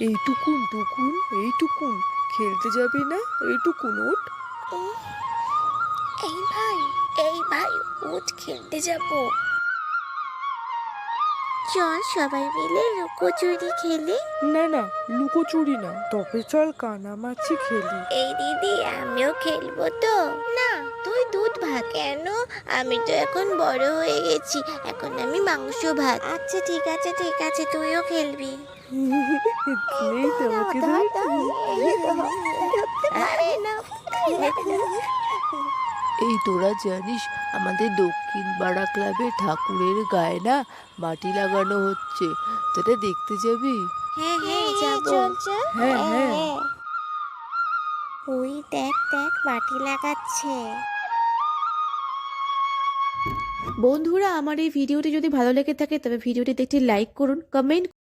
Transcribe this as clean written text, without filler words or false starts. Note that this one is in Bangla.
এইটুকুন টুকুন, এইটুকুন খেলতে যাবি না? এইটুকুন ওঠ। উম, এই ভাই উঠ, খেলতে যাবো। চল সবাই মিলে লুকোচুরি খেলি। না না, লুকোচুরি না, তবে চল কানামাছি খেলি। এই দিদি, আমিও খেলবো তো। না, তুই দুধ ভাত কেন? আমি তো এখন বড় হয়ে গেছি, এখন আমি মাংস ভাত। আচ্ছা ঠিক আছে ঠিক আছে, তুইও খেলবি। নেই তোমাকে আরে না। এই তোরা জানিস আমাদের দক্ষিণ পাড়া ক্লাবে ঠাকুরের গায়ে না মাটি লাগানো হচ্ছে, তোরা দেখতে যাবি? হ্যাঁ হ্যাঁ যাবো। চল চল। হ্যাঁ হ্যাঁ। ওই দেখ দেখ, মাটি লাগাচ্ছে। বন্ধুরা, আমার এই ভিডিওটি যদি ভালো লেগে থাকে তবে ভিডিওটিতে একটি লাইক করুন, কমেন্ট